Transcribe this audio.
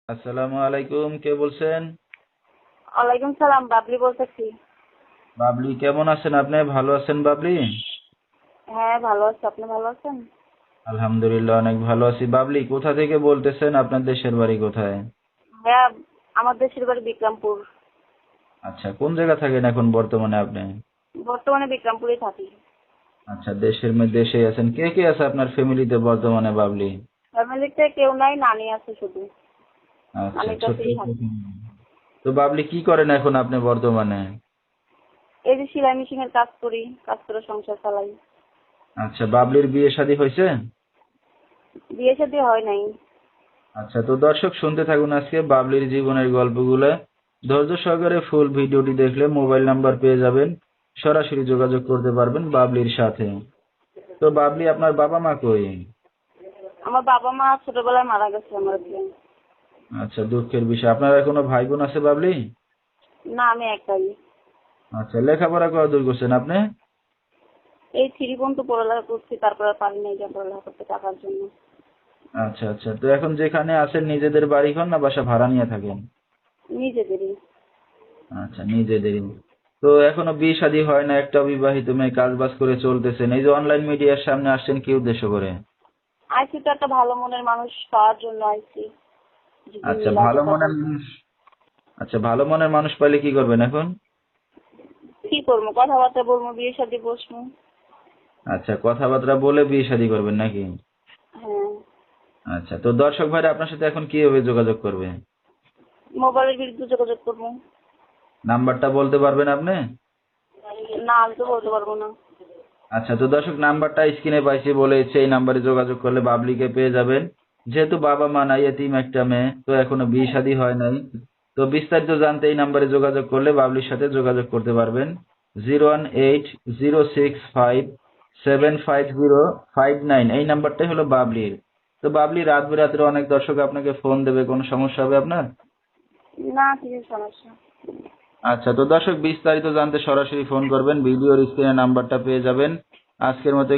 আসসালামু আলাইকুম, কে বলছেন? ওয়ালাইকুম সালাম, বাবলি বলতেছি। বাবলি, কেমন আছেন আপনি? ভালো আছেন বাবলি? হ্যাঁ, ভালো আছি। আপনি ভালো আছেন? আলহামদুলিল্লাহ, অনেক ভালো আছি। বাবলি, কোথা থেকে বলতেছেন? আপনার দেশের বাড়ি কোথায়? হ্যাঁ, আমার দেশের বাড়ি বিক্রমপুর। আচ্ছা, কোন জায়গা থাকেন এখন বর্তমানে আপনি? বর্তমানে বিক্রমপুরে থাকি। আচ্ছা, দেশের মধ্যে দেশেই আছেন। কে কে আছে আপনার ফ্যামিলিতে বর্তমানে বাবলি? ফ্যামিলিতে কেউ নাই, নানি আছে শুধু। আচ্ছা, নানির ছোট্ট কাছেই একটা থাকি। family। তো বাবলি, কি করেন এখন আপনি বর্তমানে? এই যে সেলাই মেশিনের কাজ করি, কাজ করে সংসার চালাই। আচ্ছা, বাবলির বিয়ে শাদী হয়েছে? বিয়ে শাদী হয় নাই। আচ্ছা, তো দর্শক শুনতে থাকুন আজকে বাবলির জীবনের গল্পগুলো। ধৈর্য সহকারে ফুল ভিডিওটি দেখলে মোবাইল নাম্বার পেয়ে যাবেন, সরাসরি যোগাযোগ করতে পারবেন বাবলির সাথে। তো বাবলি, আপনার বাবা মা কই? আমার বাবা মা ছোটবেলায় মারা গেছে আমাকে। আচ্ছা, দুঃখের বিষয়। আপনার কোনো ভাই বোন আছে বাবলি? না, আমি একাই। আচ্ছা, লেখাপড়া কত দূর করছেন আপনি? এই 3 পর্যন্ত পড়ালেখা করছি, তারপরে পারি নাই যা পড়ালেখা করতে টাকার জন্য। আচ্ছা আচ্ছা, তো এখন যেখানে আছেন নিজেদের বাড়ি ঘর না বাসা ভাড়া নিয়ে থাকেন? নিজেদেরই। আচ্ছা, নিজেদেরই। তো এখনো বিয়ে শাদী হয় না, একটা অবিবাহিত মেয়ে কাজ বাজ করে চলতেছেন। এই যে অনলাইন মিডিয়ার সামনে আসছেন কি উদ্দেশ্য করে? আইসি তো একটা ভালো মনের মানুষ পাওয়ার জন্য আইসি। যদি আচ্ছা, মিলা ভালো কথা মনের বলতে। মানুষ। আচ্ছা, ভালো মনের মানুষ পাইলে কি করবেন এখন? কি করবো, কথাবার্তা বলবো, বিয়ে শাদী বসবো। আচ্ছা, কথাবার্তা বলে বিয়ে শাদী করবেন নাকি? হ্যাঁ। আচ্ছা, তো দর্শক ভাইরা আপনার সাথে এখন কিভাবে যোগাযোগ করবে? মোবাইলের বিরুদ্ধে যোগাযোগ করবো। নাম্বারটা বলতে পারবেন আপনি? না, আমি তো বলতে পারবো না। আচ্ছা, তো দর্শক নাম্বারটা স্ক্রিনে পাইছি বলেছে, এই নাম্বারে যোগাযোগ করলে বাবলিকে পেয়ে যাবেন। যেহেতু বাবা মা নাই, এতিম একটা মেয়ে, তো এখনো বিয়ে শাদী হয় নাই। তো বিস্তারিত জানতে এই নাম্বারে যোগাযোগ করলে বাবলির সাথে যোগাযোগ করতে পারবেন। 01806575059, এই নাম্বারটাই হলো বাবলির। তো বাবলি, রাত বেরাত্রে অনেক দর্শক আপনাকে ফোন দেবে, কোনো সমস্যা হবে আপনার? না, কিছু সমস্যা। আচ্ছা, তো দর্শক বিস্তারিত জানতে সরাসরি ফোন করবেন, ভিডিওর স্ক্রিনে নাম্বারটা পেয়ে যাবেন। আজকের মতো